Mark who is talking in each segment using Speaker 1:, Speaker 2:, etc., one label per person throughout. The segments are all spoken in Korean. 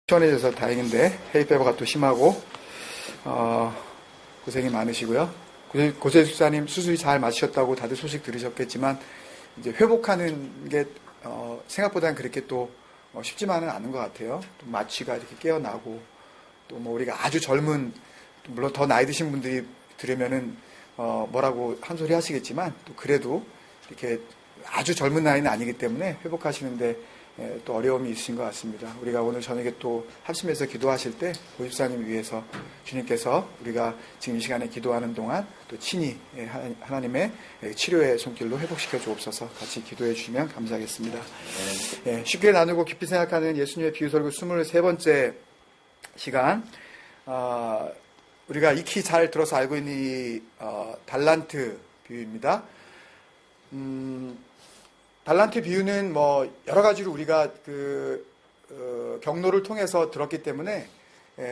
Speaker 1: 시원해져서 다행인데 헤이페버가 또 심하고 고생이 많으시고요. 고재 수사님 수술이 잘 마치셨다고 다들 소식 들으셨겠지만 이제 회복하는 게 생각보다는 그렇게 또 쉽지만은 않은 것 같아요. 또 마취가 이렇게 깨어나고 또 뭐 우리가 아주 젊은 물론 더 나이 드신 분들이 들으면은 뭐라고 한 소리 하시겠지만 또 그래도 이렇게 아주 젊은 나이는 아니기 때문에 회복하시는데 또 어려움이 있으신 것 같습니다. 우리가 오늘 저녁에 또 합심해서 기도하실 때 고집사님 위해서 주님께서 우리가 지금 이 시간에 기도하는 동안 또 친히 하나님의 치료의 손길로 회복시켜 주옵소서. 같이 기도해 주시면 감사하겠습니다. 쉽게 나누고 깊이 생각하는 예수님의 비유설교 23번째 시간, 우리가 익히 잘 들어서 알고 있는 이 달란트 비유입니다. 달란트 비유는 뭐 여러 가지로 우리가 경로를 통해서 들었기 때문에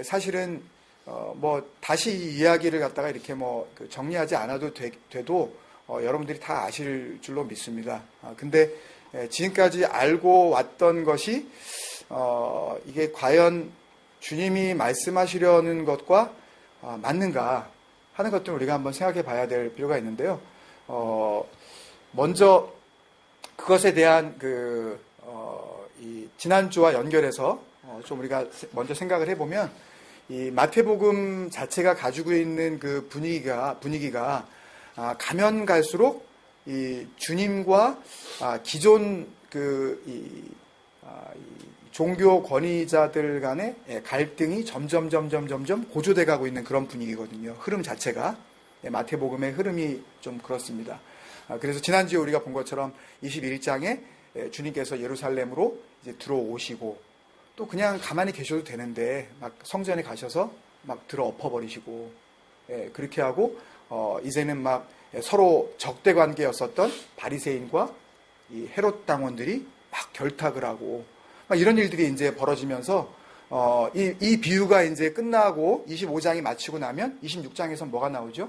Speaker 1: 사실은 뭐 다시 이 이야기를 갖다가 이렇게 정리하지 않아도 돼도 여러분들이 다 아실 줄로 믿습니다. 근데 지금까지 알고 왔던 것이 이게 과연 주님이 말씀하시려는 것과 맞는가 하는 것들을 우리가 한번 생각해 봐야 될 필요가 있는데요. 먼저 그것에 대한 이 지난주와 연결해서 좀 우리가 먼저 생각을 해보면 이 마태복음 자체가 가지고 있는 그 분위기가 가면 갈수록 이 주님과 기존 이 종교 권위자들 간의 갈등이 점점 고조돼 가고 있는 그런 분위기거든요. 흐름 자체가 마태복음의 흐름이 좀 그렇습니다. 그래서 지난주에 우리가 본 것처럼 21장에 주님께서 예루살렘으로 이제 들어오시고 또 그냥 가만히 계셔도 되는데 막 성전에 가셔서 막 들어 엎어버리시고 그렇게 하고 이제는 막 서로 적대 관계였었던 바리새인과 이 헤롯 당원들이 막 결탁을 하고 막 이런 일들이 이제 벌어지면서 이 비유가 이제 끝나고 25장이 마치고 나면 26장에서 뭐가 나오죠?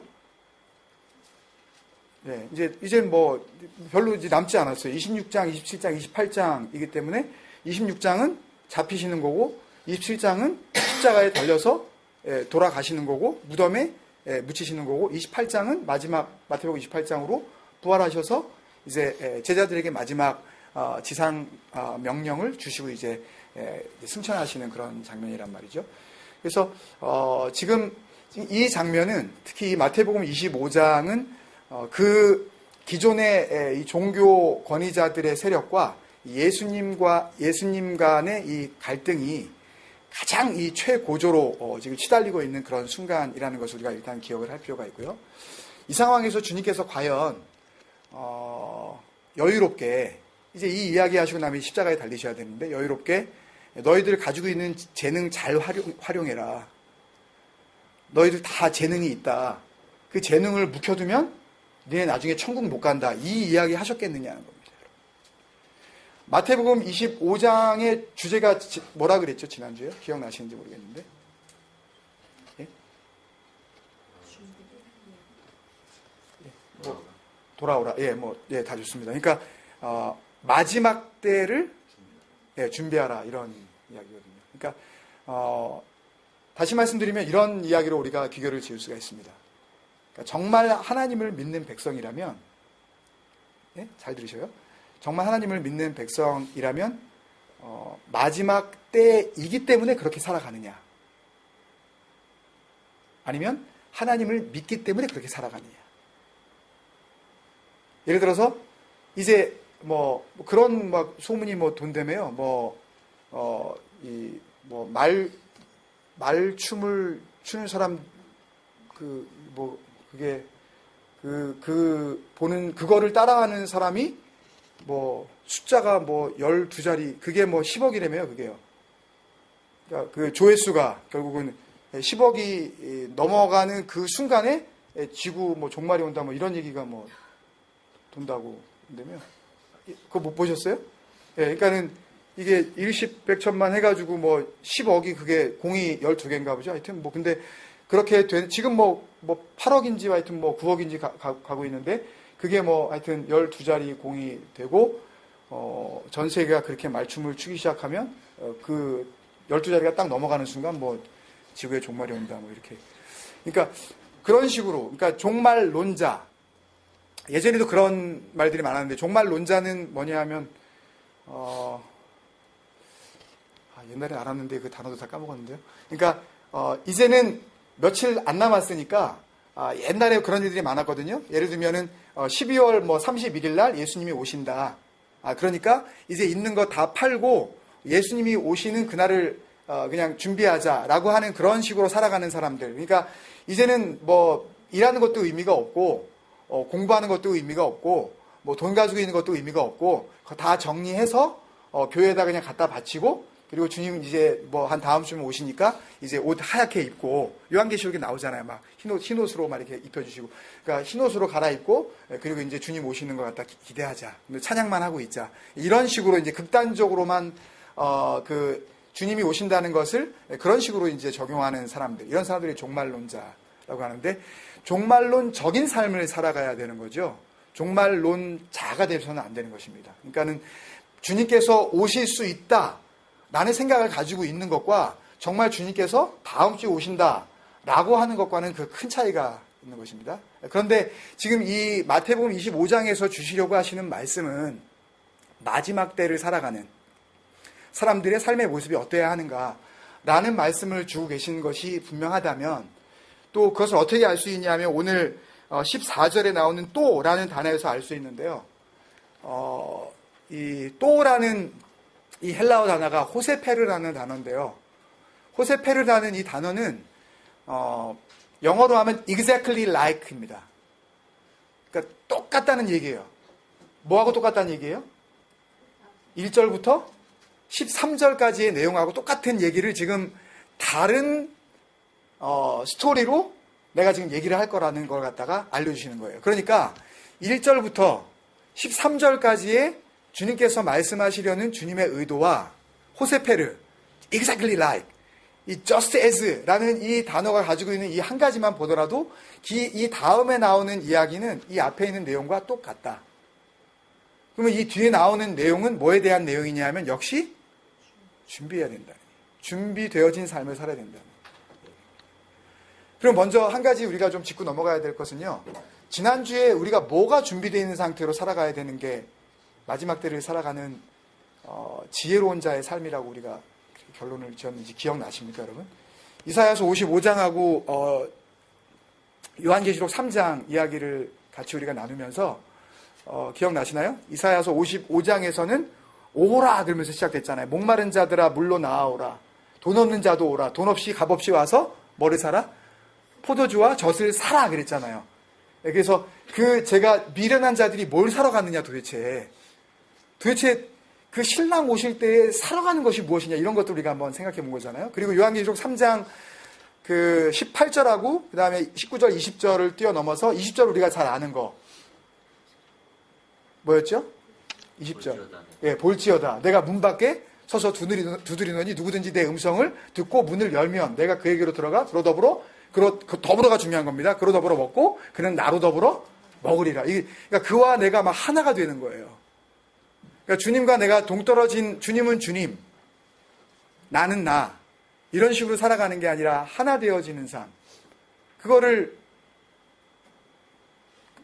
Speaker 1: 네, 이제 뭐 별로 이제 남지 않았어요. 26장, 27장, 28장이기 때문에 26장은 잡히시는 거고 27장은 십자가에 달려서 돌아가시는 거고 무덤에 묻히시는 거고 28장은 마지막 마태복음 28장으로 부활하셔서 이제 제자들에게 마지막 지상 명령을 주시고 이제 승천하시는 그런 장면이란 말이죠. 그래서 지금 이 장면은 특히 이 마태복음 25장은 그 기존의 이 종교 권위자들의 세력과 예수님 간의 이 갈등이 가장 이 최고조로 지금 치달리고 있는 그런 순간이라는 것을 우리가 일단 기억을 할 필요가 있고요. 이 상황에서 주님께서 과연 여유롭게 이제 이 이야기 하시고 나면 십자가에 달리셔야 되는데 여유롭게 너희들 가지고 있는 재능 잘 활용해라. 너희들 다 재능이 있다. 그 재능을 묵혀두면 너네 나중에 천국 못 간다. 이 이야기 하셨겠느냐는 겁니다. 마태복음 25장의 주제가 뭐라 그랬죠? 지난주에? 기억나시는지 모르겠는데. 예? 돌아오라. 다 좋습니다. 그러니까 마지막 때를 준비하라. 이런 이야기거든요. 그러니까 다시 말씀드리면 이런 이야기로 우리가 귀결을 지을 수가 있습니다. 그러니까 정말 하나님을 믿는 백성이라면, 잘 들으셔요. 정말 하나님을 믿는 백성이라면 마지막 때이기 때문에 그렇게 살아가느냐, 아니면 하나님을 믿기 때문에 그렇게 살아가느냐. 예를 들어서 이제 그런 소문이 돈다며요. 말춤을 추는 사람 보는 그거를 따라하는 사람이 숫자가 12자리, 그게 10억이라며요, 그게요. 그러니까 그 조회수가 결국은 10억이 넘어가는 그 순간에 지구 종말이 온다, 이런 얘기가 돈다고 한다며. 그거 못 보셨어요? 그러니까는 이게 일십 백천만 해가지고 10억이 그게 공이 12개인가 보죠. 하여튼 근데 그렇게 지금 8억인지 하여튼 9억인지 가고 있는데 그게 하여튼 12자리 공이 되고 전 세계가 그렇게 말춤을 추기 시작하면 그 12자리가 딱 넘어가는 순간 뭐 지구의 종말이 온다 뭐 이렇게. 그러니까 그런 식으로, 그러니까 종말론자. 예전에도 그런 말들이 많았는데 종말론자는 뭐냐 하면 옛날에 알았는데 그 단어도 다 까먹었는데요. 그러니까 이제는 며칠 안 남았으니까 옛날에 그런 일들이 많았거든요. 예를 들면은 12월 뭐 31일 날 예수님이 오신다. 그러니까 이제 있는 거 다 팔고 예수님이 오시는 그날을 그냥 준비하자라고 하는 그런 식으로 살아가는 사람들. 그러니까 이제는 뭐 일하는 것도 의미가 없고 공부하는 것도 의미가 없고 뭐 돈 가지고 있는 것도 의미가 없고 다 정리해서 교회에다 그냥 갖다 바치고 그리고 주님 이제 뭐 한 다음 주면 오시니까 이제 옷 하얗게 입고 요한계시록에 나오잖아요. 막 흰옷으로 막 이렇게 입혀주시고 그러니까 흰옷으로 갈아입고 그리고 이제 주님 오시는 것 같다 기대하자. 찬양만 하고 있자. 이런 식으로 이제 극단적으로만 그 주님이 오신다는 것을 그런 식으로 이제 적용하는 사람들, 이런 사람들이 종말론자라고 하는데 종말론적인 삶을 살아가야 되는 거죠. 종말론자가 돼서는 안 되는 것입니다. 그러니까는 주님께서 오실 수 있다라는 생각을 가지고 있는 것과 정말 주님께서 다음 주에 오신다라고 하는 것과는 그 큰 차이가 있는 것입니다. 그런데 지금 이 마태복음 25장에서 주시려고 하시는 말씀은 마지막 때를 살아가는 사람들의 삶의 모습이 어때야 하는가라는 말씀을 주고 계신 것이 분명하다면 또 그것을 어떻게 알 수 있냐면 오늘 14절에 나오는 또라는 단어에서 알 수 있는데요. 이 또라는 이 헬라어 단어가 호세페르라는 단어인데요. 호세페르라는 이 단어는 영어로 하면 exactly like입니다. 그러니까 똑같다는 얘기예요. 뭐하고 똑같다는 얘기예요? 1절부터 13절까지의 내용하고 똑같은 얘기를 지금 다른 스토리로 내가 지금 얘기를 할 거라는 걸 갖다가 알려주시는 거예요. 그러니까 1절부터 13절까지의 주님께서 말씀하시려는 주님의 의도와 호세페르, exactly like, 이 just as라는 이 단어가 가지고 있는 이 한 가지만 보더라도 이 다음에 나오는 이야기는 이 앞에 있는 내용과 똑같다. 그러면 이 뒤에 나오는 내용은 뭐에 대한 내용이냐 하면 역시 준비해야 된다. 준비되어진 삶을 살아야 된다. 그럼 먼저 한 가지 우리가 좀 짚고 넘어가야 될 것은요. 지난주에 우리가 뭐가 준비되어 있는 상태로 살아가야 되는 게 마지막 때를 살아가는 지혜로운 자의 삶이라고 우리가 결론을 지었는지 기억나십니까, 여러분? 이사야서 55장하고 요한계시록 3장 이야기를 같이 우리가 나누면서 기억나시나요? 이사야서 55장에서는 오라 그러면서 시작됐잖아요. 목마른 자들아 물로 나아오라. 돈 없는 자도 오라. 돈 없이 값 없이 와서 뭐를 사라? 포도주와 젖을 사라 그랬잖아요. 그래서 제가 미련한 자들이 뭘 사러 갔느냐 도대체 그 신랑 오실 때 사러 가는 것이 무엇이냐 이런 것도 우리가 한번 생각해 본 거잖아요. 그리고 요한계시록 3장 그 18절하고 그 다음에 19절 20절을 뛰어넘어서 20절 우리가 잘 아는 거 뭐였죠? 20절. 예, 볼지어다. 내가 문 밖에 서서 두드리노니 누구든지 내 음성을 듣고 문을 열면 내가 그에게로 들어가 그로 더불어가 중요한 겁니다. 그로 더불어 먹고 그는 나로 더불어 먹으리라. 그러니까 그와 내가 막 하나가 되는 거예요. 그러니까 주님과 내가 동떨어진 주님은 주님, 나는 나 이런 식으로 살아가는 게 아니라 하나 되어지는 삶. 그거를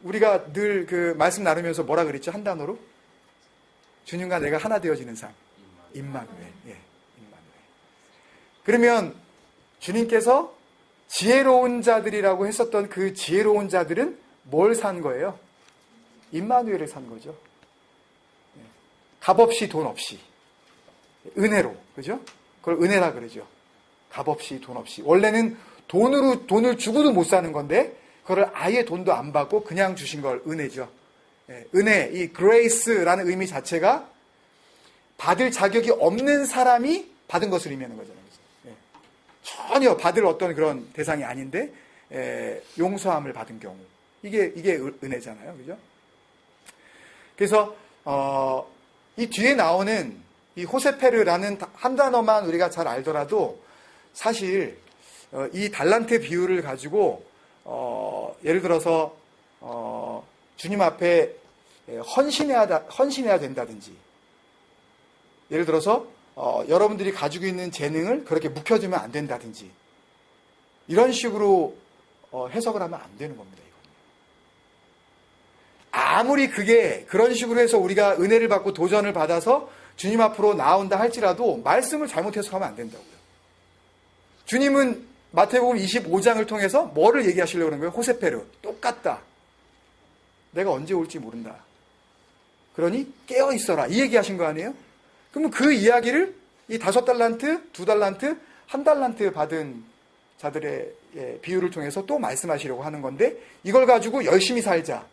Speaker 1: 우리가 늘 그 말씀 나누면서 뭐라 그랬죠? 한 단어로? 주님과 내가 하나 되어지는 삶. 임마누엘. 예, 임마누엘. 그러면 주님께서 지혜로운 자들이라고 했었던 그 지혜로운 자들은 뭘 산 거예요? 임마누엘을 산 거죠. 값 없이 돈 없이. 은혜로. 그죠? 그걸 은혜라 그러죠. 값 없이 돈 없이. 원래는 돈을 주고도 못 사는 건데 그걸 아예 돈도 안 받고 그냥 주신 걸 은혜죠. 은혜, 이 grace라는 의미 자체가 받을 자격이 없는 사람이 받은 것을 의미하는 거잖아요. 전혀 받을 어떤 그런 대상이 아닌데 용서함을 받은 경우 이게 은혜잖아요, 그죠? 그래서 이 뒤에 나오는 이 호세페르라는 한 단어만 우리가 잘 알더라도 사실 이 달란트 비유를 가지고 예를 들어서 주님 앞에 헌신해야 된다든지 예를 들어서 여러분들이 가지고 있는 재능을 그렇게 묵혀두면 안 된다든지 이런 식으로 해석을 하면 안 되는 겁니다. 이건. 아무리 그게 그런 식으로 해서 우리가 은혜를 받고 도전을 받아서 주님 앞으로 나온다 할지라도 말씀을 잘못 해석하면 안 된다고요. 주님은 마태복음 25장을 통해서 뭐를 얘기하시려고 그러는 거예요? 호세페르. 똑같다. 내가 언제 올지 모른다. 그러니 깨어 있어라. 이 얘기하신 거 아니에요? 그러면 그 이야기를 이 5달란트, 2달란트, 1달란트 받은 자들의 비유를 통해서 또 말씀하시려고 하는 건데 이걸 가지고 열심히 살자.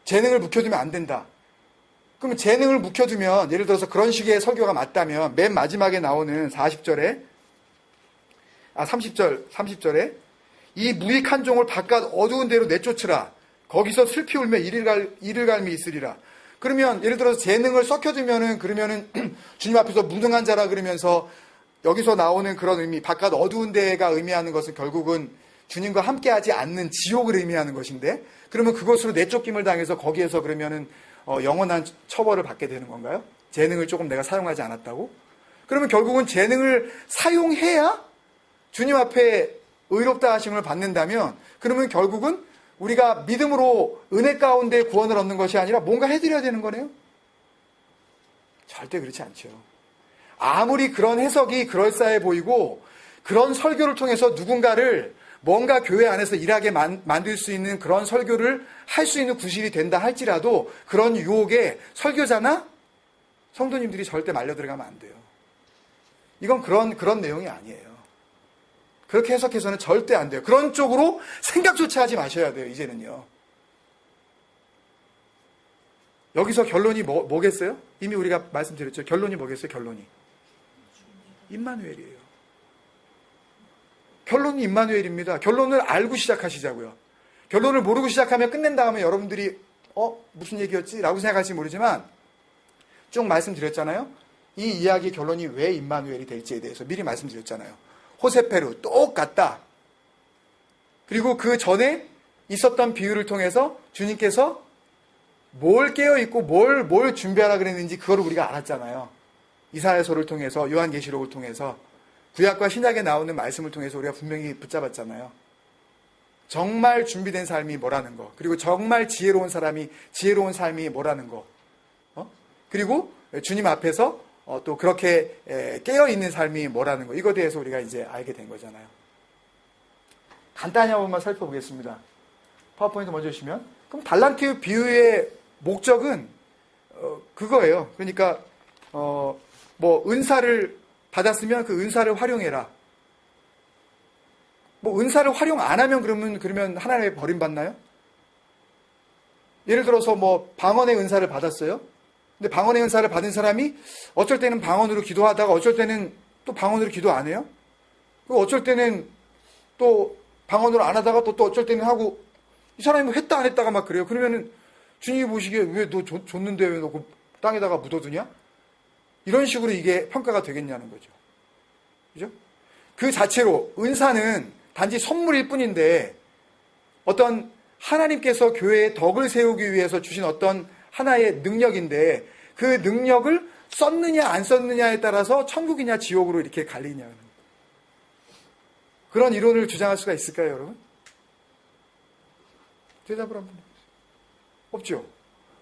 Speaker 1: 재능을 묵혀두면 안 된다. 그러면 재능을 묵혀두면 예를 들어서 그런 식의 설교가 맞다면 맨 마지막에 나오는 30절에 이 무익한 종을 바깥 어두운 데로 내쫓으라. 거기서 슬피 울며 이를 갈미 있으리라. 그러면 예를 들어서 재능을 썩혀두면은 그러면은 주님 앞에서 무능한 자라 그러면서 여기서 나오는 그런 의미, 바깥 어두운 데가 의미하는 것은 결국은 주님과 함께하지 않는 지옥을 의미하는 것인데 그러면 그것으로 내쫓김을 당해서 거기에서 그러면은 영원한 처벌을 받게 되는 건가요? 재능을 조금 내가 사용하지 않았다고? 그러면 결국은 재능을 사용해야 주님 앞에 의롭다 하심을 받는다면 그러면 결국은 우리가 믿음으로 은혜 가운데 구원을 얻는 것이 아니라 뭔가 해드려야 되는 거네요? 절대 그렇지 않죠. 아무리 그런 해석이 그럴싸해 보이고 그런 설교를 통해서 누군가를 뭔가 교회 안에서 일하게 만들 수 있는 그런 설교를 할 수 있는 구실이 된다 할지라도 그런 유혹에 설교자나 성도님들이 절대 말려 들어가면 안 돼요. 이건 그런 내용이 아니에요. 그렇게 해석해서는 절대 안 돼요. 그런 쪽으로 생각조차 하지 마셔야 돼요. 이제는요. 여기서 결론이 뭐겠어요? 이미 우리가 말씀드렸죠. 결론이 뭐겠어요? 결론이 임마누엘이에요. 결론이 임마누엘입니다. 결론을 알고 시작하시자고요. 결론을 모르고 시작하면 끝낸 다음에 여러분들이 무슨 얘기였지? 라고 생각할지 모르지만 쭉 말씀드렸잖아요. 이 이야기의 결론이 왜 임마누엘이 될지에 대해서 미리 말씀드렸잖아요. 호세페르 똑같다. 그리고 그 전에 있었던 비유를 통해서 주님께서 뭘 깨어있고 뭘 준비하라 그랬는지 그거를 우리가 알았잖아요. 이사야서를 통해서 요한계시록을 통해서 구약과 신약에 나오는 말씀을 통해서 우리가 분명히 붙잡았잖아요. 정말 준비된 삶이 뭐라는 거, 그리고 정말 지혜로운 사람이 지혜로운 삶이 뭐라는 거, 그리고 주님 앞에서 또 그렇게 깨어있는 삶이 뭐라는 거, 이거에 대해서 우리가 이제 알게 된 거잖아요. 간단히 한 번만 살펴보겠습니다. 파워포인트 먼저 주시면. 그럼 달란트 비유의 목적은 그거예요. 그러니까 은사를 받았으면 그 은사를 활용해라. 은사를 활용 안 하면 그러면 하나님의 버림받나요? 예를 들어서 방언의 은사를 받았어요. 근데 방언의 은사를 받은 사람이 어쩔 때는 방언으로 기도하다가 어쩔 때는 또 방언으로 기도 안 해요. 그리고 어쩔 때는 또 방언으로 안 하다가 또 어쩔 때는 하고 이 사람이 했다 안 했다가 막 그래요. 그러면은 주님이 보시기에 왜 너 줬는데 왜 너 그 땅에다가 묻어두냐? 이런 식으로 이게 평가가 되겠냐는 거죠. 그죠? 그 자체로 은사는 단지 선물일 뿐인데 어떤 하나님께서 교회에 덕을 세우기 위해서 주신 어떤 하나의 능력인데 그 능력을 썼느냐 안 썼느냐에 따라서 천국이냐 지옥으로 이렇게 갈리냐. 그런 이론을 주장할 수가 있을까요, 여러분? 대답을 한번 해보세요. 없죠.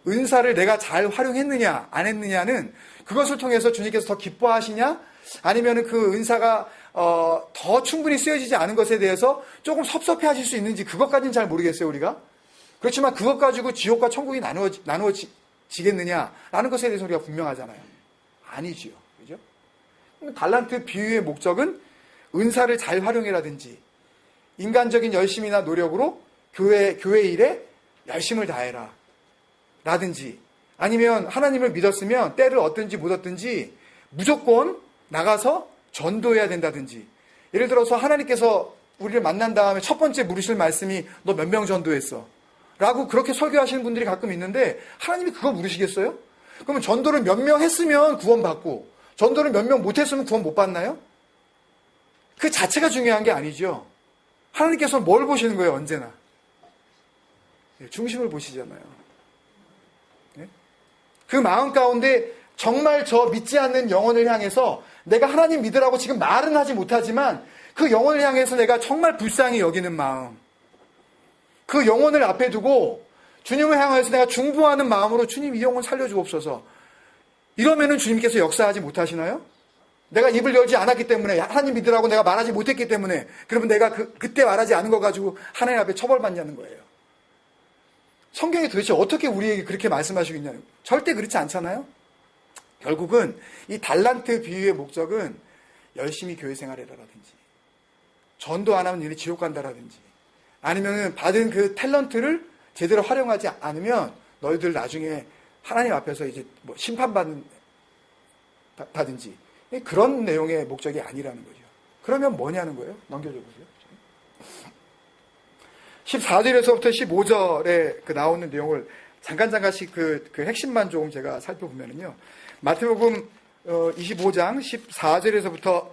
Speaker 1: 은사를 내가 잘 활용했느냐 안 했느냐는 그것을 통해서 주님께서 더 기뻐하시냐 아니면 그 은사가 더 충분히 쓰여지지 않은 것에 대해서 조금 섭섭해 하실 수 있는지 그것까지는 잘 모르겠어요, 우리가. 그렇지만 그것 가지고 지옥과 천국이 나누어지겠느냐라는 것에 대해서 우리가 분명하잖아요. 아니지요. 그죠? 달란트 비유의 목적은 은사를 잘 활용해라든지 인간적인 열심이나 노력으로 교회 일에 열심을 다해라 라든지 아니면 하나님을 믿었으면 때를 얻든지 못 얻든지 무조건 나가서 전도해야 된다든지 예를 들어서 하나님께서 우리를 만난 다음에 첫 번째 물으실 말씀이 너 몇 명 전도했어? 라고 그렇게 설교하시는 분들이 가끔 있는데 하나님이 그거 물으시겠어요? 그러면 전도를 몇 명 했으면 구원받고 전도를 몇 명 못했으면 구원 못 받나요? 그 자체가 중요한 게 아니죠. 하나님께서는 뭘 보시는 거예요, 언제나? 중심을 보시잖아요. 그 마음 가운데 정말 저 믿지 않는 영혼을 향해서 내가 하나님 믿으라고 지금 말은 하지 못하지만 그 영혼을 향해서 내가 정말 불쌍히 여기는 마음, 그 영혼을 앞에 두고 주님을 향해서 내가 중보하는 마음으로 주님 이 영혼 살려주옵소서. 이러면은 주님께서 역사하지 못하시나요? 내가 입을 열지 않았기 때문에, 하나님 믿으라고 내가 말하지 못했기 때문에, 그러면 내가 그때 말하지 않은 거 가지고 하나님 앞에 처벌받냐는 거예요. 성경이 도대체 어떻게 우리에게 그렇게 말씀하시고 있냐는 거예요. 절대 그렇지 않잖아요. 결국은 이 달란트 비유의 목적은 열심히 교회 생활을 해라라든지, 전도 안 하면 너희 지옥 간다라든지, 아니면 받은 그 탤런트를 제대로 활용하지 않으면 너희들 나중에 하나님 앞에서 이제 뭐 심판받든지 그런 내용의 목적이 아니라는 거죠. 그러면 뭐냐는 거예요? 넘겨줘 보세요. 14절에서부터 15절에 그 나오는 내용을 잠깐씩 그 핵심만 조금 제가 살펴보면요. 마태복음 25장 14절에서부터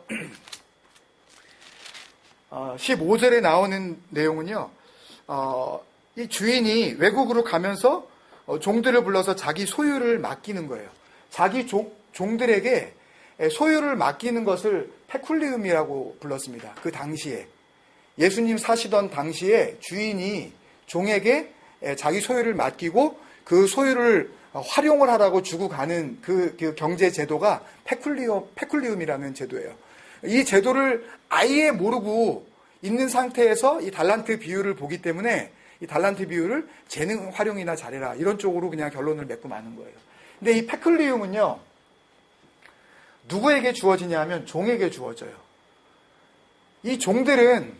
Speaker 1: 15절에 나오는 내용은요. 이 주인이 외국으로 가면서 종들을 불러서 자기 소유를 맡기는 거예요. 자기 종들에게 소유를 맡기는 것을 페쿨리움이라고 불렀습니다. 그 당시에 예수님 사시던 당시에 주인이 종에게 자기 소유를 맡기고 그 소유를 활용을 하라고 주고 가는 그 경제 제도가 페쿨리움이라는 제도예요. 이 제도를 아예 모르고 있는 상태에서 이 달란트 비유를 보기 때문에 이 달란트 비유를 재능 활용이나 잘해라 이런 쪽으로 그냥 결론을 맺고 마는 거예요. 근데 이 페쿨리움은요, 누구에게 주어지냐 하면 종에게 주어져요. 이 종들은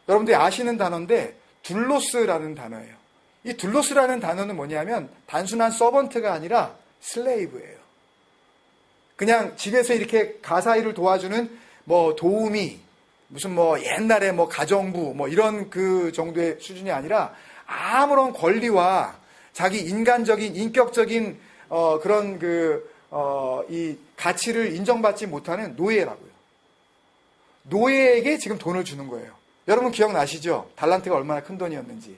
Speaker 1: 여러분들이 아시는 단어인데 둘로스라는 단어예요. 이 둘로스라는 단어는 뭐냐면 단순한 서번트가 아니라 슬레이브예요. 그냥 집에서 이렇게 가사일을 도와주는 뭐 도우미, 무슨 뭐 옛날에 뭐 가정부 뭐 이런 그 정도의 수준이 아니라 아무런 권리와 자기 인간적인 인격적인 그런 이 가치를 인정받지 못하는 노예라고요. 노예에게 지금 돈을 주는 거예요. 여러분 기억나시죠? 달란트가 얼마나 큰 돈이었는지.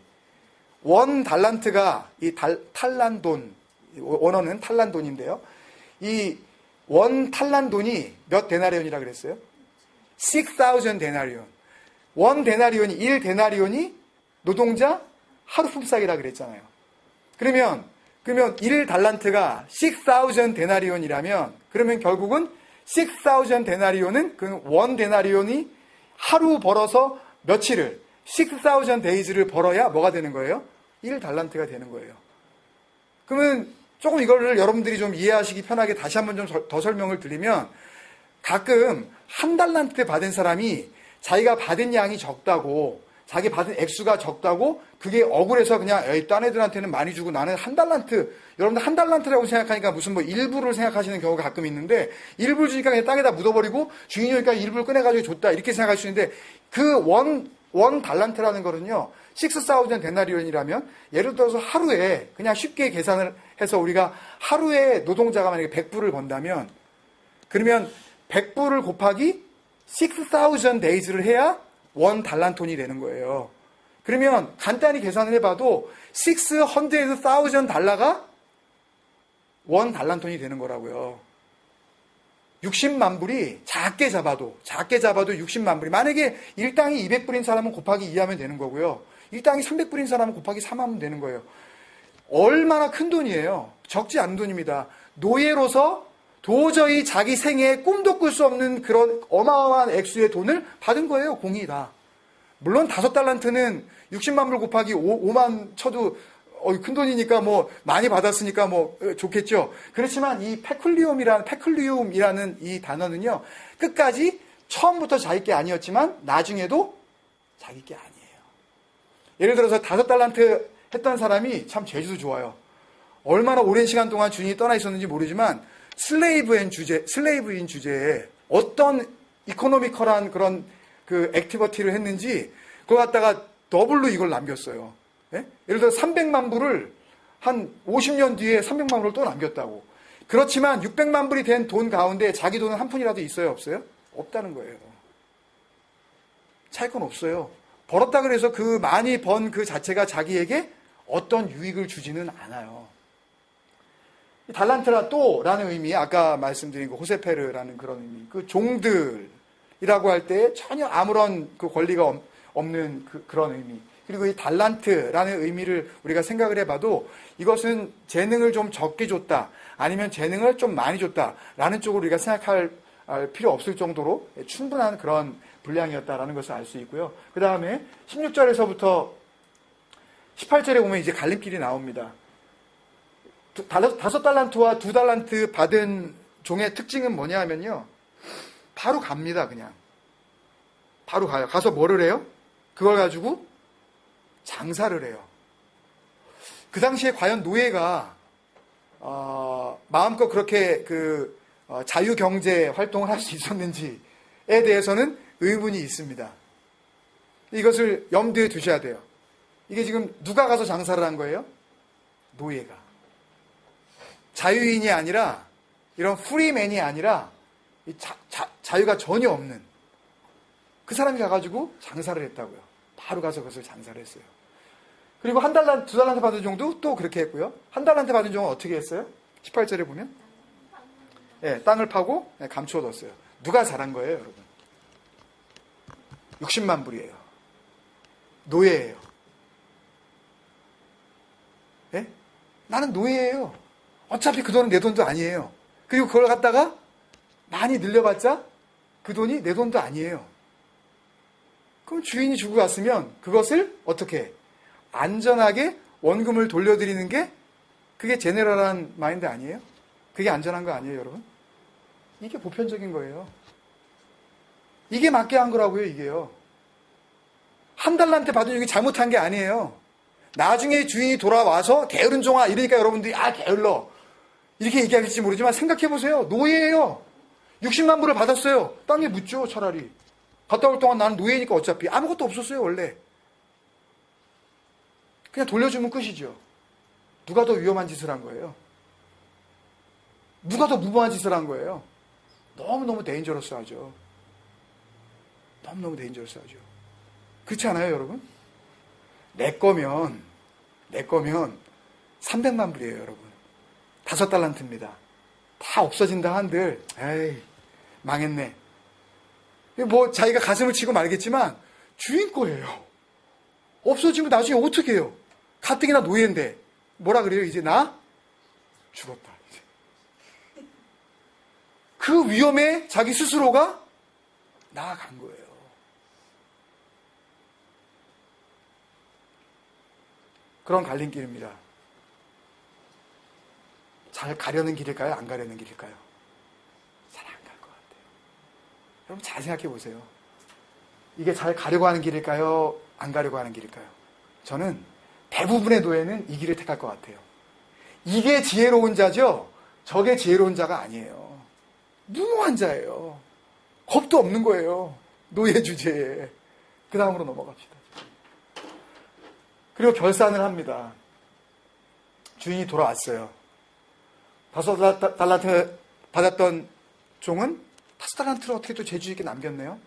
Speaker 1: 원 달란트가 이 탈란돈, 원어는 탈란돈인데요. 이 원 탈란돈이 몇 데나리온이라 그랬어요? 6,000 데나리온. 원 데나리온이 1 데나리온이 노동자 하루 품삯이라 그랬잖아요. 그러면 1 달란트가 6,000 데나리온이라면 그러면 결국은 6,000 데나리온은 그 원 데나리온이 하루 벌어서 며칠을 6,000 데이즈를 벌어야 뭐가 되는 거예요? 1 달란트가 되는 거예요. 그러면 조금 이거를 여러분들이 좀 이해하시기 편하게 다시 한번 좀 더 설명을 드리면 가끔 1 달란트 받은 사람이 자기가 받은 양이 적다고 자기 받은 액수가 적다고 그게 억울해서 그냥 딴 애들한테는 많이 주고 나는 1 달란트 여러분들 1 달란트라고 생각하니까 무슨 뭐 일부를 생각하시는 경우가 가끔 있는데 일부를 주니까 그냥 땅에다 묻어버리고 주인이 오니까 일부를 꺼내가지고 줬다 이렇게 생각할 수 있는데 그 원 달란트라는 거는요 6,000 데나리온이라면 예를 들어서 하루에 그냥 쉽게 계산을 해서 우리가 하루에 노동자가 만약에 100불을 번다면 그러면 100불을 곱하기 6,000 데이즈를 해야 원 달란톤이 되는 거예요. 그러면 간단히 계산을 해봐도 600,000 달러가 원 달란톤이 되는 거라고요. 60만 불이 작게 잡아도 60만 불이 만약에 일당이 200불인 사람은 곱하기 2하면 되는 거고요. 일당이 300불인 사람은 곱하기 3하면 되는 거예요. 얼마나 큰 돈이에요. 적지 않은 돈입니다. 노예로서 도저히 자기 생애에 꿈도 꿀 수 없는 그런 어마어마한 액수의 돈을 받은 거예요. 공이 다. 물론 5달란트는 60만 불 곱하기 5만 쳐도 큰 돈이니까 뭐 많이 받았으니까 뭐 좋겠죠. 그렇지만 이 페쿨리움이라는 이 단어는요. 끝까지 처음부터 자기 게 아니었지만 나중에도 자기 게 아니에요. 예를 들어서 5달란트 했던 사람이 참 재주도 좋아요. 얼마나 오랜 시간 동안 주인이 떠나 있었는지 모르지만 슬레이브인 주제에 어떤 이코노미컬한 그런 그 액티비티를 했는지 그걸 갖다가 더블로 이걸 남겼어요. 예? 예를 들어 300만 불을 한 50년 뒤에 300만 불을 또 남겼다고. 그렇지만 600만 불이 된 돈 가운데 자기 돈은 한 푼이라도 있어요? 없어요? 없다는 거예요. 차이건 없어요. 벌었다 그래서 그 많이 번 그 자체가 자기에게 어떤 유익을 주지는 않아요. 이 달란트라 또라는 의미, 아까 말씀드린 그 호세페르라는 그런 의미, 그 종들이라고 할 때 전혀 아무런 그 권리가 없는 그런 의미. 그리고 이 달란트라는 의미를 우리가 생각을 해봐도 이것은 재능을 좀 적게 줬다, 아니면 재능을 좀 많이 줬다라는 쪽으로 우리가 생각할 필요 없을 정도로 충분한 그런 분량이었다라는 것을 알 수 있고요. 그 다음에 16절에서부터 18절에 보면 이제 갈림길이 나옵니다. 5달란트와 2달란트 받은 종의 특징은 뭐냐 하면요, 바로 갑니다. 그냥 바로 가요. 가서 뭐를 해요? 그걸 가지고 장사를 해요. 그 당시에 과연 노예가 마음껏 그렇게 자유경제 활동을 할 수 있었는지에 대해서는 의문이 있습니다. 이것을 염두에 두셔야 돼요. 이게 지금 누가 가서 장사를 한 거예요? 노예가. 자유인이 아니라, 이런 프리맨이 아니라 자유가 전혀 없는 그 사람이 가가지고 장사를 했다고요. 바로 가서 그것을 장사를 했어요. 그리고 1달란트, 2달란트 받은 종도 또 그렇게 했고요. 1달란트 받은 종은 어떻게 했어요? 18절에 보면 땅을 파고 감추어 뒀어요. 누가 잘한 거예요, 여러분? 60만 불이에요. 노예예요. 나는 노예예요. 어차피 그 돈은 내 돈도 아니에요. 그리고 그걸 갖다가 많이 늘려봤자 그 돈이 내 돈도 아니에요. 그럼 주인이 주고 갔으면 그것을 어떻게 안전하게 원금을 돌려드리는 게, 그게 제네럴한 마인드 아니에요? 그게 안전한 거 아니에요, 여러분? 이게 보편적인 거예요. 이게 맞게 한 거라고요, 이게요. 1달란트 받은 종이 잘못한 게 아니에요. 나중에 주인이 돌아와서 게으른 종아 이러니까 여러분들이 게을러 이렇게 얘기하실지 모르지만 생각해보세요. 노예예요. 60만 불을 받았어요. 땅에 묻죠, 차라리. 갔다 올 동안 나는 노예니까 어차피 아무것도 없었어요, 원래. 그냥 돌려주면 끝이죠. 누가 더 위험한 짓을 한 거예요? 누가 더 무모한 짓을 한 거예요? 너무너무 데인저러스하죠. 너무너무 데인저러스하죠. 그렇지 않아요, 여러분? 내 거면 300만 불이에요, 여러분. 5달란트입니다. 다 없어진다 한들, 에이, 망했네. 뭐 자기가 가슴을 치고 말겠지만 주인 거예요. 없어지면 나중에 어떻게 해요? 가뜩이나 노예인데 뭐라 그래요? 이제 나 죽었다. 이제. 그 위험에 자기 스스로가 나아간 거예요. 그런 갈림길입니다. 잘 가려는 길일까요? 안 가려는 길일까요? 잘 안 갈 것 같아요. 여러분 잘 생각해 보세요. 이게 잘 가려고 하는 길일까요? 안 가려고 하는 길일까요? 저는 대부분의 노예는 이 길을 택할 것 같아요. 이게 지혜로운 자죠? 저게 지혜로운 자가 아니에요. 무모한 자예요. 겁도 없는 거예요. 노예 주제에. 그 다음으로 넘어갑시다. 그리고 결산을 합니다. 주인이 돌아왔어요. 5달란트 받았던 종은 5달란트를 어떻게 또 재주 있게 남겼네요.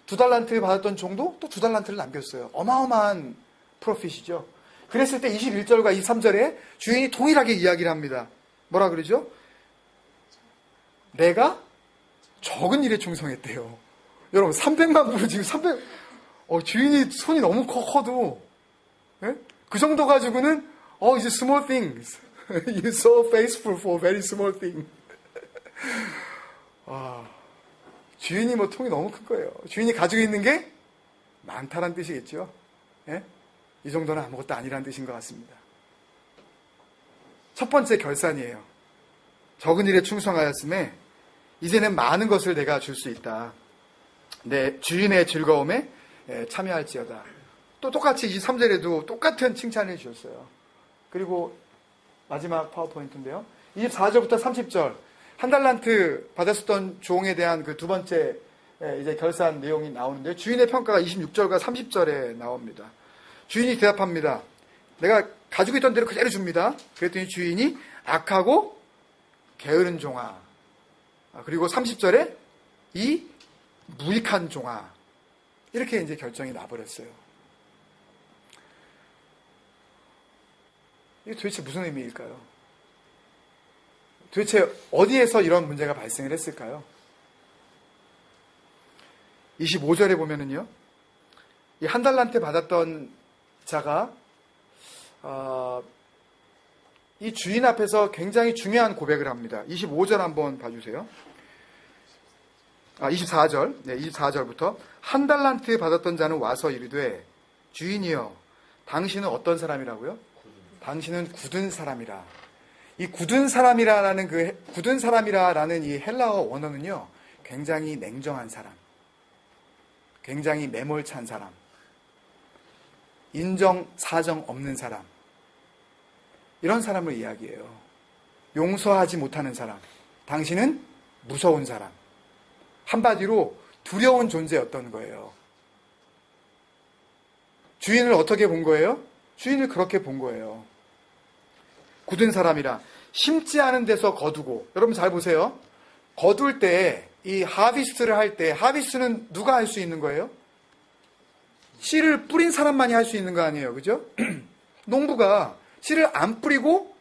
Speaker 1: 2달란트 받았던 종도 또 2달란트를 남겼어요. 어마어마한 프로핏이죠. 그랬을 때 21절과 23절에 주인이 동일하게 이야기를 합니다. 뭐라 그러죠? 내가 적은 일에 충성했대요. 여러분 300만 불을 지금 주인이 손이 너무 커도 그 정도 가지고는 이제 small things. You're so faithful for very small things. 주인이 통이 너무 큰 거예요. 주인이 가지고 있는 게 많다란 뜻이겠죠. 이 정도는 아무것도 아니란 뜻인 것 같습니다. 첫 번째 결산이에요. 적은 일에 충성하였음에 이제는 많은 것을 내가 줄 수 있다. 내 주인의 즐거움에 참여할지어다. 또 똑같이 23절에도 똑같은 칭찬을 주셨어요. 그리고 마지막 파워포인트인데요. 24절부터 30절 1달란트 받았었던 종에 대한 그 두 번째 이제 결산 내용이 나오는데 주인의 평가가 26절과 30절에 나옵니다. 주인이 대답합니다. 내가 가지고 있던 대로 그대로 줍니다. 그랬더니 주인이 악하고 게으른 종아. 그리고 30절에 이 무익한 종아. 이렇게 이제 결정이 나버렸어요. 이게 도대체 무슨 의미일까요? 도대체 어디에서 이런 문제가 발생을 했을까요? 25절에 보면은요, 이 한 달란트 받았던 자가 이 주인 앞에서 굉장히 중요한 고백을 합니다. 25절 한번 봐주세요. 24절, 네, 24절부터 한 달란트 받았던 자는 와서 이르되 주인이여, 당신은 어떤 사람이라고요? 당신은 굳은 사람이라. 이 굳은 사람이라는 이 헬라어 원어는요, 굉장히 냉정한 사람, 굉장히 매몰찬 사람, 인정 사정 없는 사람, 이런 사람을 이야기해요. 용서하지 못하는 사람, 당신은 무서운 사람, 한마디로 두려운 존재였던 거예요. 주인을 어떻게 본 거예요? 주인을 그렇게 본 거예요. 굳은 사람이라. 심지 않은 데서 거두고. 여러분 잘 보세요. 거둘 때, 이 하비스트를 할 때, 하비스트는 누가 할 수 있는 거예요? 씨를 뿌린 사람만이 할 수 있는 거 아니에요, 그죠? 농부가 씨를 안 뿌리고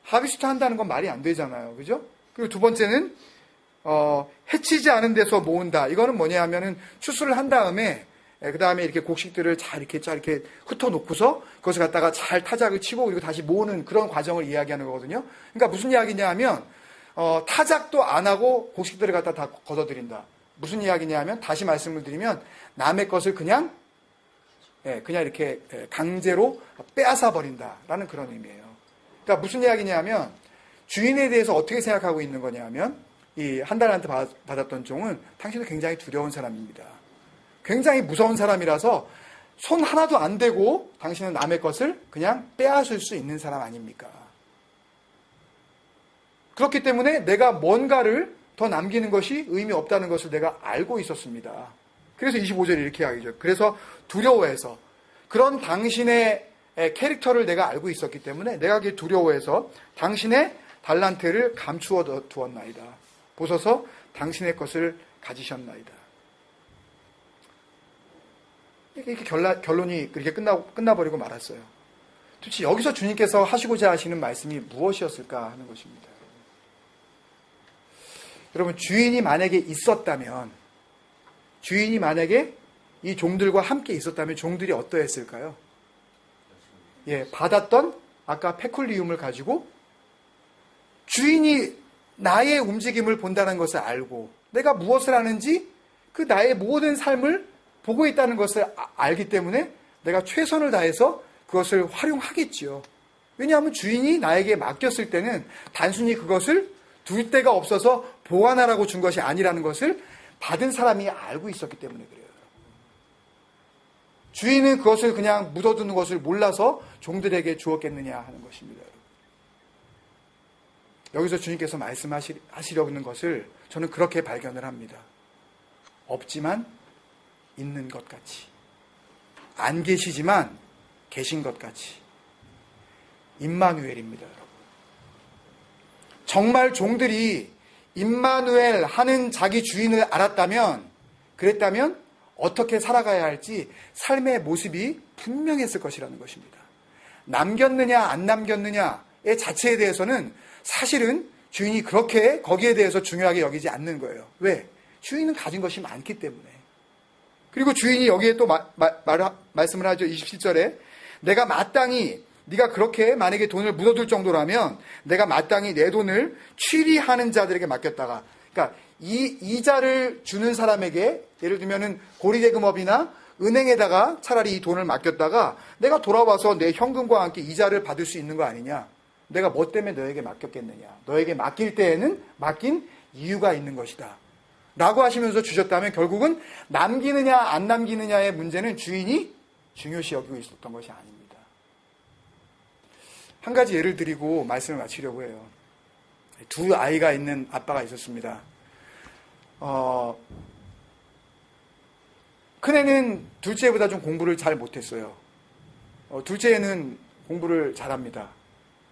Speaker 1: 하비스트 한다는 건 말이 안 되잖아요, 그죠? 그리고 두 번째는 해치지 않은 데서 모은다. 이거는 뭐냐 하면은 추수를 한 다음에 그 다음에 이렇게 곡식들을 잘 이렇게 흩어놓고서 그것을 갖다가 잘 타작을 치고 그리고 다시 모으는 그런 과정을 이야기하는 거거든요. 그러니까 무슨 이야기냐 하면 타작도 안 하고 곡식들을 갖다 다 걷어들인다. 무슨 이야기냐 하면 다시 말씀을 드리면 남의 것을 그냥 이렇게 강제로 빼앗아 버린다라는 그런 의미예요. 그러니까 무슨 이야기냐 하면 주인에 대해서 어떻게 생각하고 있는 거냐 하면 이 한 달란트 받았던 종은 당신은 굉장히 두려운 사람입니다. 굉장히 무서운 사람이라서 손 하나도 안 대고 당신은 남의 것을 그냥 빼앗을 수 있는 사람 아닙니까? 그렇기 때문에 내가 뭔가를 더 남기는 것이 의미 없다는 것을 내가 알고 있었습니다. 그래서 25절에 이렇게 이야기죠. 그래서 두려워해서 그런 당신의 캐릭터를 내가 알고 있었기 때문에 내가 그게 두려워해서 당신의 달란트를 감추어 두었나이다. 보소서 당신의 것을 가지셨나이다. 이렇게 결론이 그렇게 끝나버리고 말았어요. 도대체 여기서 주님께서 하시고자 하시는 말씀이 무엇이었을까 하는 것입니다. 여러분, 주인이 만약에 이 종들과 함께 있었다면 종들이 어떠했을까요? 받았던 아까 페쿨리움을 가지고 주인이 나의 움직임을 본다는 것을 알고 내가 무엇을 하는지 그 나의 모든 삶을 보고 있다는 것을 알기 때문에 내가 최선을 다해서 그것을 활용하겠지요. 왜냐하면 주인이 나에게 맡겼을 때는 단순히 그것을 둘 데가 없어서 보관하라고 준 것이 아니라는 것을 받은 사람이 알고 있었기 때문에 그래요. 주인은 그것을 그냥 묻어두는 것을 몰라서 종들에게 주었겠느냐 하는 것입니다. 여기서 주님께서 말씀하시려는 것을 저는 그렇게 발견을 합니다. 없지만 있는 것 같이, 안 계시지만 계신 것 같이. 임마누엘입니다, 여러분. 정말 종들이 임마누엘 하는 자기 주인을 그랬다면 어떻게 살아가야 할지 삶의 모습이 분명했을 것이라는 것입니다. 남겼느냐 안 남겼느냐의 자체에 대해서는 사실은 주인이 그렇게 거기에 대해서 중요하게 여기지 않는 거예요. 왜? 주인은 가진 것이 많기 때문에. 그리고 주인이 여기에 또 말씀을 하죠. 27절에 내가 마땅히 네가 그렇게 만약에 돈을 묻어둘 정도라면 내가 마땅히 내 돈을 취리하는 자들에게 맡겼다가, 그러니까 이 이자를 주는 사람에게 예를 들면은 고리대금업이나 은행에다가 차라리 이 돈을 맡겼다가 내가 돌아와서 내 현금과 함께 이자를 받을 수 있는 거 아니냐. 내가 뭐 때문에 너에게 맡겼겠느냐. 너에게 맡길 때에는 맡긴 이유가 있는 것이다 라고 하시면서 주셨다면 결국은 남기느냐 안 남기느냐의 문제는 주인이 중요시 여기고 있었던 것이 아닙니다. 한 가지 예를 드리고 말씀을 마치려고 해요. 두 아이가 있는 아빠가 있었습니다. 큰애는 둘째보다 좀 공부를 잘 못했어요. 둘째는 공부를 잘합니다.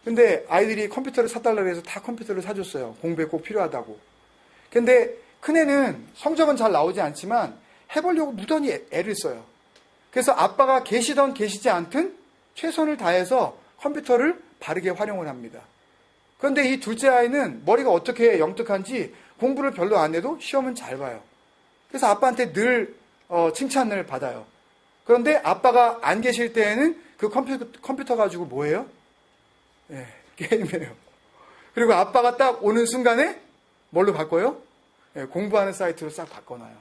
Speaker 1: 근데 아이들이 컴퓨터를 사달라고 해서 다 컴퓨터를 사줬어요. 공부에 꼭 필요하다고. 근데 큰애는 성적은 잘 나오지 않지만 해보려고 무던히 애를 써요. 그래서 아빠가 계시던 계시지 않든 최선을 다해서 컴퓨터를 바르게 활용을 합니다. 그런데 이 둘째 아이는 머리가 어떻게 영특한지 공부를 별로 안 해도 시험은 잘 봐요. 그래서 아빠한테 늘 칭찬을 받아요. 그런데 아빠가 안 계실 때에는 그 컴퓨터 가지고 뭐예요? 예, 게임해요. 그리고 아빠가 딱 오는 순간에 뭘로 바꿔요? 예, 공부하는 사이트로 싹 바꿔놔요.